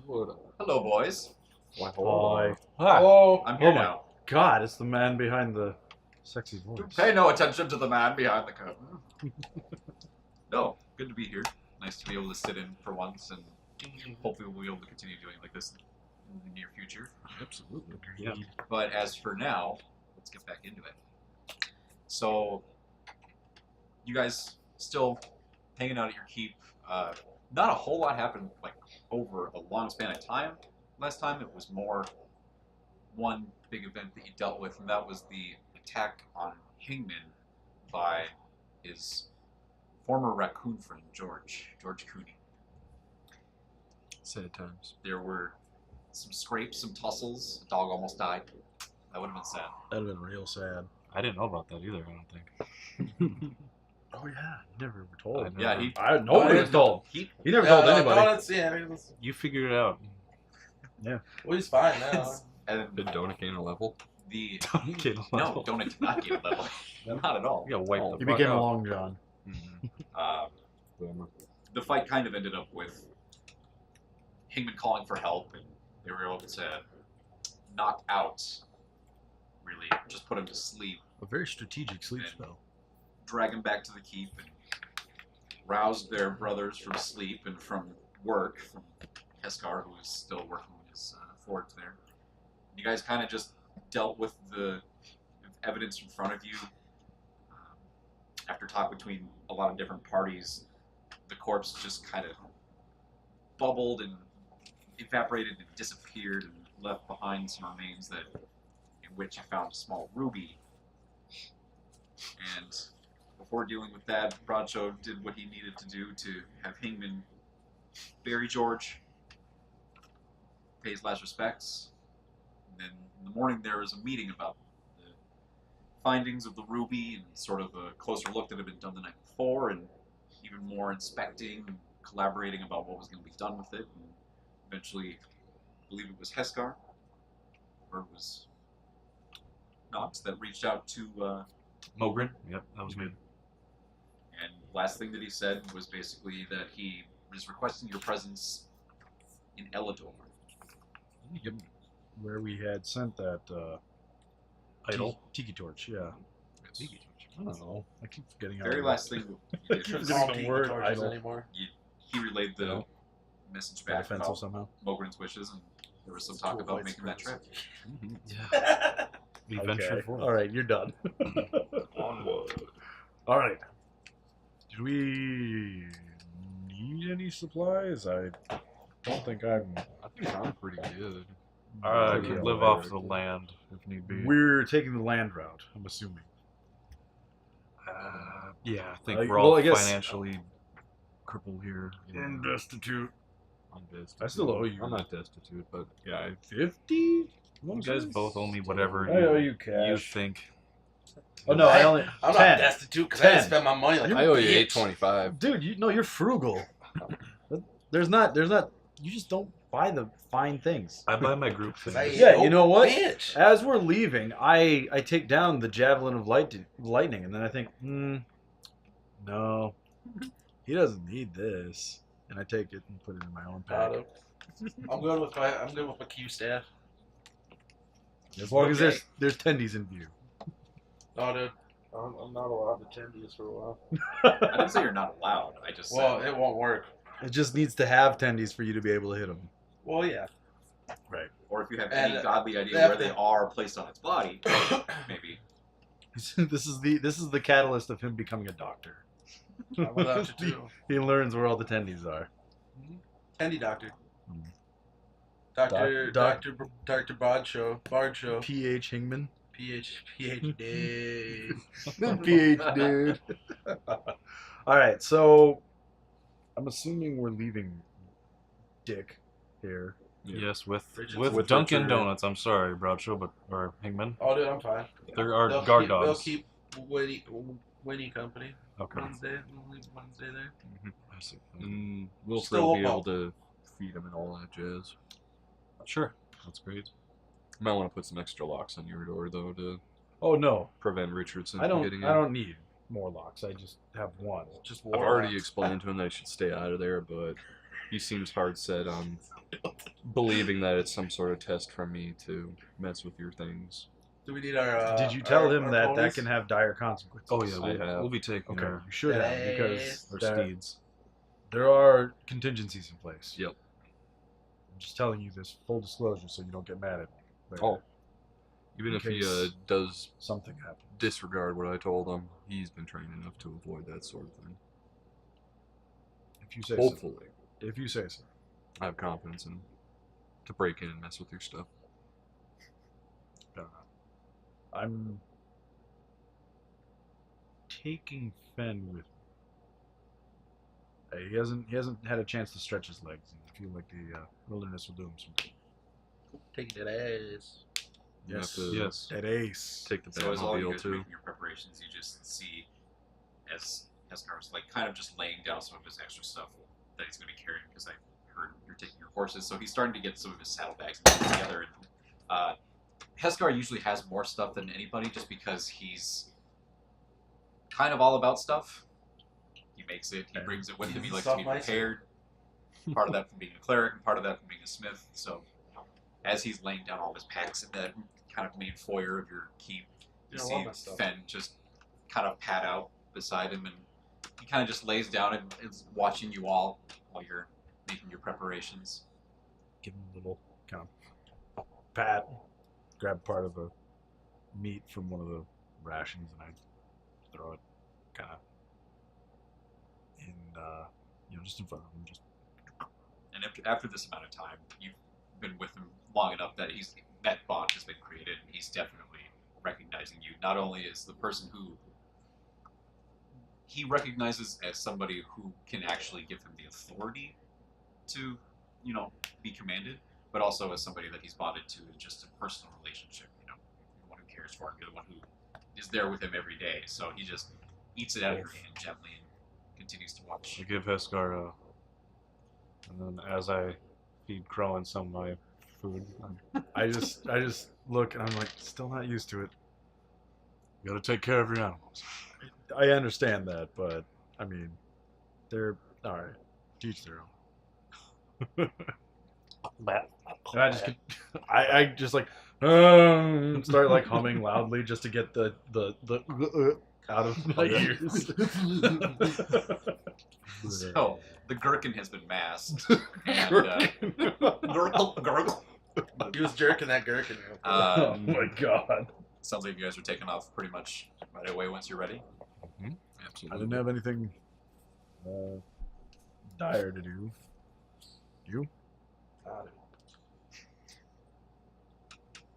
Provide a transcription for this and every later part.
Hello, boys. Hi. Oh, I'm here Oh my now. God, it's the man behind the sexy voice. Pay no attention to the man behind the curtain. No, good to be here. Nice to be able to sit in for once, and hopefully we'll be able to continue doing like this in the near future. Absolutely. yeah. But as for now, let's get back into it. So, you guys still hanging out at your keep. Not a whole lot happened like over a long span of time. Last time it was more one big event that you dealt with, and that was the attack on Hingman by his former raccoon friend George Cooney. Sad times. There were some scrapes, some tussles. A dog almost died. That would have been sad. That'd have been real sad. I didn't know about that either. I don't think. Oh yeah, never were told. Yeah, he Nobody was told. He He never told anybody. You figured it out. Yeah. Well, he's fine now. and Did Donut gain a level? the Okay, no, don't did not get a level. Not at all. You got wiped Oh, the You fuck became out. a Long John. The fight kind of ended up with Hingman calling for help, and they were able to knock out, really, just put him to sleep, A very strategic sleep And- spell. drag him back to the keep, and rouse their brothers from sleep and from work, from Heskar, who is still working his forge there. You guys kind of just dealt with the evidence in front of you. After talk between a lot of different parties, the corpse just kind of bubbled and evaporated and disappeared and left behind some remains that, in which you found a small ruby. And before dealing with that, Bradshaw did what he needed to do to have Hingman bury George, pay his last respects. And then in the morning there was a meeting about the findings of the ruby and sort of a closer look that had been done the night before, and even more inspecting and collaborating about what was going to be done with it. And eventually, I believe it was Heskar, or it was Knox, that reached out to Mogren? Yep, that was me. and last thing that he said was basically that he was requesting your presence in Elador. Where we had sent that Idol. Tiki torch, yeah. I don't know. I keep forgetting how Very it last works. thing he did Keep was forgetting All the tiki word torches idol. anymore. he relayed the Yeah. message back Defensive about somehow. Mogren's wishes, and there was some talk about making that trip. Yeah. We ventured Okay. forth. All right, you're done. Onward. All right. Did we need any supplies? I don't think I'm. I think I'm pretty good. I pretty could all live right. off the land if need be. We're taking the land route, I'm assuming. Yeah, I think Like, we're all well, I guess- financially crippled here. I'm destitute. I'm destitute. I still owe you. I'm not destitute, but yeah, 50? You guys both owe me whatever I owe you, you cash. you think. Oh no, I only. I'm 10. not destitute because I didn't 10. spend my money like I a owe you bitch. $8.25. Dude, you're frugal. There's not. You just don't buy the fine things. I buy my group 'Cause I things. Yeah, ain't you no know what? Bitch. As we're leaving, I take down the javelin of lightning, and then I think, no, he doesn't need this, and I take it and put it in my own pack. I'm good with my Q staff. As long as Okay. there's tendies in view. No, dude. I'm not allowed to tend these for a while. I didn't say you're not allowed. I just Well, said it won't work. It just needs to have tendies for you to be able to hit them. Well, yeah. Right. or if you have And, any godly idea they where they have are placed on its body, maybe. this is the catalyst of him becoming a doctor. I'm allowed to too. He learns where all the tendies are. Tendy doctor. Hmm. Dr. Bard Show. P.H. Hingman. PhD. PH dude. All right, so I'm assuming we're leaving Dick here. Yes, with With Dunkin' Richard. Donuts. I'm sorry, Bradshaw, but or Hingman. Oh, dude, I'm fine. There are They'll guard keep, dogs. They'll keep Winnie company. Okay. Wednesday. We'll leave Wednesday there. I see. We'll Still still be open. able to feed him and all that jazz. Sure. That's great. Might want to put some extra locks on your door though to Oh no, prevent Richardson I from don't. getting in. I don't need more locks. I just have one. Just I've already explained to him that he should stay out of there, but he seems hard set on believing that it's some sort of test from me to mess with your things. Do we need our? Did you tell him our that ponies? can have dire consequences? Oh yeah, I have. we'll be taking Okay, our, you should have because our there, steeds. there are contingencies in place. Yep. I'm just telling you this full disclosure so you don't get mad at me. later. Oh. Even In if he case does something happens. disregard what I told him, he's been trained enough to avoid that sort of thing. If you say Hopefully. so. If you say so. I have confidence in him to break in and mess with your stuff. I'm taking Fen with me. He hasn't had a chance to stretch his legs, and I feel like the wilderness will do him some good. Taking that ass. You have Yes. to Yes. At Ace. take the So as all you Batmobile guys are too. making your preparations, you just see as Heskar's like kind of just laying down some of his extra stuff that he's going to be carrying because I heard you're taking your horses. So he's starting to get some of his saddlebags together. And, Heskar usually has more stuff than anybody just because he's kind of all about stuff. He makes it, he brings it with him, he likes to be prepared. Part of that from being a cleric and part of that from being a smith. So as he's laying down all his packs in the kind of main foyer of your keep, you Yeah, I see love that stuff. Fen just kind of pad out beside him, and he kind of just lays down and is watching you all while you're making your preparations. Give him a little kind of pat. Grab part of the meat from one of the rations and I throw it kind of in, just in front of him. Just And after this amount of time, you've been with him long enough that that bond has been created, and he's definitely recognizing you not only as the person who he recognizes as somebody who can actually give him the authority to, be commanded, but also as somebody that he's bonded to in just a personal relationship. You're the one who cares for him. You're the one who is there with him every day. So he just eats it out of your hand gently and continues to watch. I give Heskar and then as I feed Crowan some of my food, I just look and I'm like, still not used to it. you gotta take care of your animals. I understand that, but I mean, they're all right. Teach their own. And I just like start like humming loudly just to get the out of my ears. So the gherkin has been masked, and gurgle, gurgle. He was jerking that gherkin. Oh my god! Sounds like you guys are taking off pretty much right away once you're ready. I Absolutely. didn't have anything dire to do. You?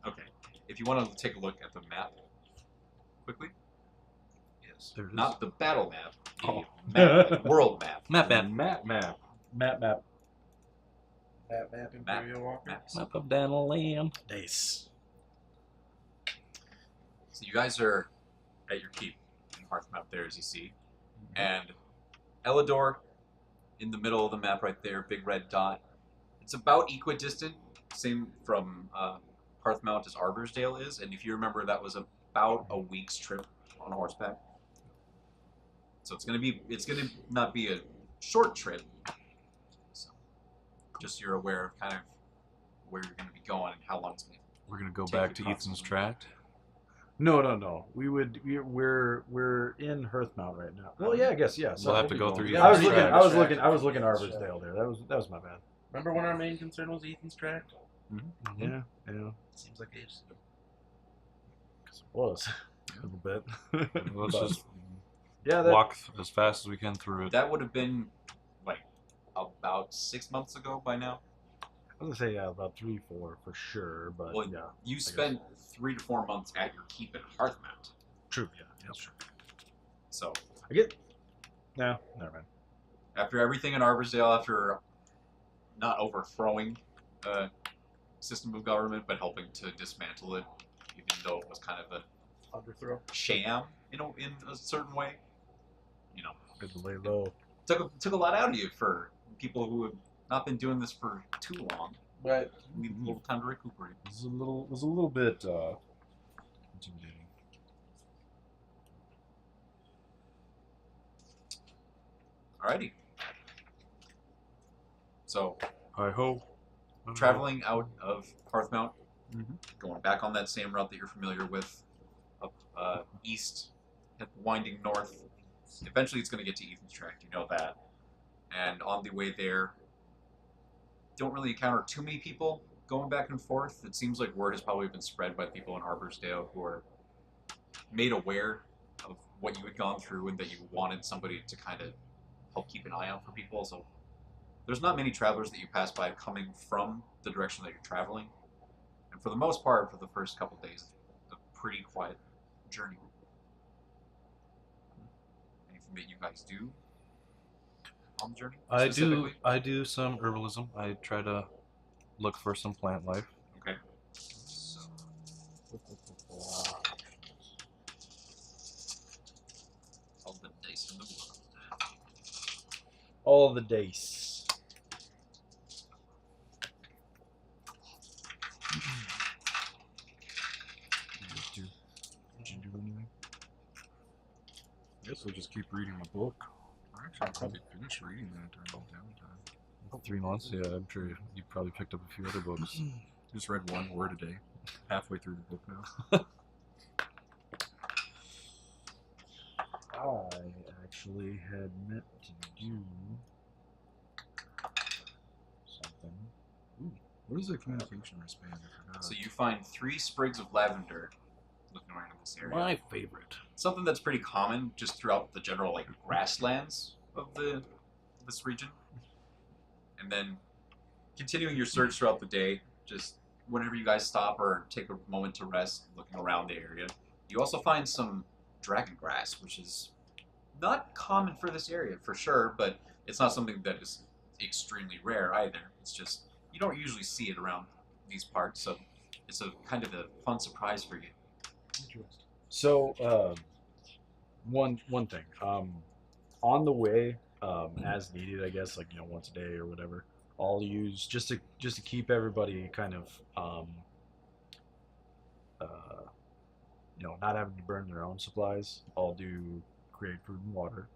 Okay. If you want to take a look at the map quickly. Yes. There it is. Not the battle map, the Oh. map, the world map. Map Map. Map. Map Imperial Walker. Maps. Map of Danaland. Nice. So you guys are at your keep in Hearthmount there, as you see, and Elidor in the middle of the map right there, big red dot. It's about equidistant, same from Hearthmount as Arborsdale is, and if you remember, that was about a week's trip on horseback. So it's gonna not be a short trip. So just you're aware of kind of where you're gonna be going and how long it's gonna. We're gonna go Take back your to Ethan's constantly. tract. No. We're in Hearthmount right now. Well, yeah, I guess yeah. We'll have to go through Yeah, I Ethan's was looking. tract. I was looking Arborsdale there. That was my bad. Remember when our main concern was Ethan's tract? Yeah. Seems like ages ago. It was a little bit. Let's But, just yeah. walk as fast as we can through it. That would have been like about 6 months ago by now. I was gonna say yeah, about 3, 4 for sure. But Well, yeah, You spent 3 to 4 months at your keep in Hearthmount. true. Yeah, that's true. So I get. No, never mind. after everything in Arborsdale, after not overthrowing a system of government, but helping to dismantle it, even though it was kind of a Underthrow. sham in a certain way, Good to lay low. took a lot out of you for people who have not been doing this for too long. But You need a little time to recuperate. It was a little bit intimidating. Alrighty. So I hope. traveling out of Hearthmount, Mhm. going back on that same route that you're familiar with, up east, winding north. Eventually, it's going to get to Ethan's Tract. You know that. And on the way there, don't really encounter too many people going back and forth. It seems like word has probably been spread by people in Harborsdale who are made aware of what you had gone through and that you wanted somebody to kind of help keep an eye out for people. So there's not many travelers that you pass by coming from the direction that you're traveling. And for the most part, for the first couple days, it's a pretty quiet journey. Anything that you guys do on the journey? Specifically? I do some herbalism. I try to look for some plant life. Okay. So, all the dice in the world. All the dice. Did you do anything? I guess I'll just keep reading my book. Actually, I'll probably finish reading that during downtime. 3 months. Yeah, I'm sure you probably picked up a few other books. Just read one word a day. Halfway through the book now. I actually had meant to do something. What is a communication wristband? I forgot. So you find 3 sprigs of lavender looking around in this area. My favorite. Something that's pretty common just throughout the general like grasslands of this region. And then continuing your search throughout the day, just whenever you guys stop or take a moment to rest, looking around the area, you also find some dragon grass, which is not common for this area for sure, but it's not something that is extremely rare either. It's just you don't usually see it around these parts, so it's a kind of a fun surprise for you. So, one thing. On the way, as needed, I guess, like once a day or whatever, I'll use just to keep everybody kind of not having to burn their own supplies. I'll do create food and water.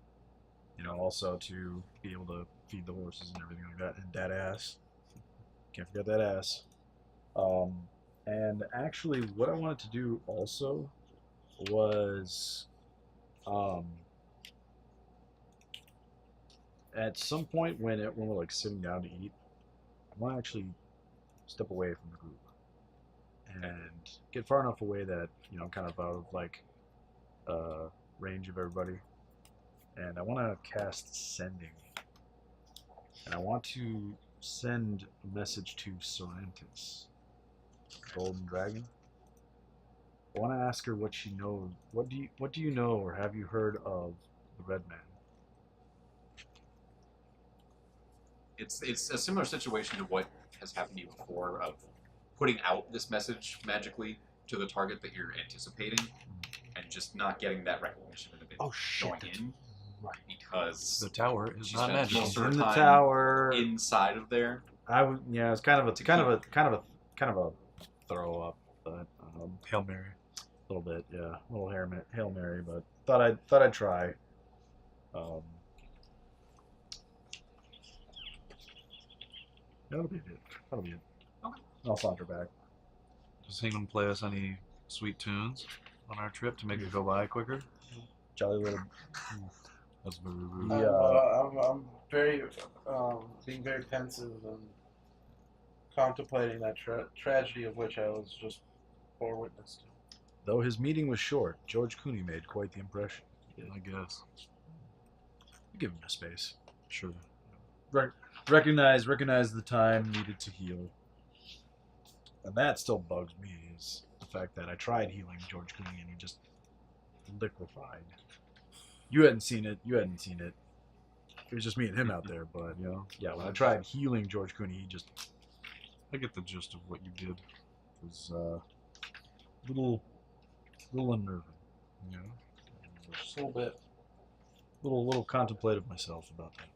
Also to be able to feed the horses and everything like that, and that ass. Can't forget that ass. And actually, what I wanted to do also was, at some point when we're like sitting down to eat, I want to actually step away from the group and get far enough away that kind of out of like range of everybody. And I want to cast sending, and I want to send a message to Sorrentis, Golden Dragon. I want to ask her what she knows. What do you know, or have you heard of the Red Man? It's a similar situation to what has happened to you before of putting out this message magically to the target that you're anticipating and just not getting that recognition of it going in. Right. Because The tower is she not spent magical. most of her In the time tower. inside of there. Yeah, it's kind of a throw up, but Hail Mary. a little bit, yeah, a little Hail Mary, but thought I'd try. That'll be it. That'll be it. Okay. I'll saunter back. Does Hingham play us any sweet tunes on our trip to make it go by quicker? Jolly little. That's very rude. Yeah. I'm very being very pensive and contemplating that tragedy of which I was just bore witness to. Though his meeting was short, George Cooney made quite the impression. I guess. Give him a space. Sure. Recognize the time needed to heal. And that still bugs me, is the fact that I tried healing George Cooney and he just liquefied. You hadn't seen it. It was just me and him out there, but yeah, when I tried healing George Cooney, he just I get the gist of what you did. was little unnerving. Yeah. Just a little bit. Little contemplative myself about that.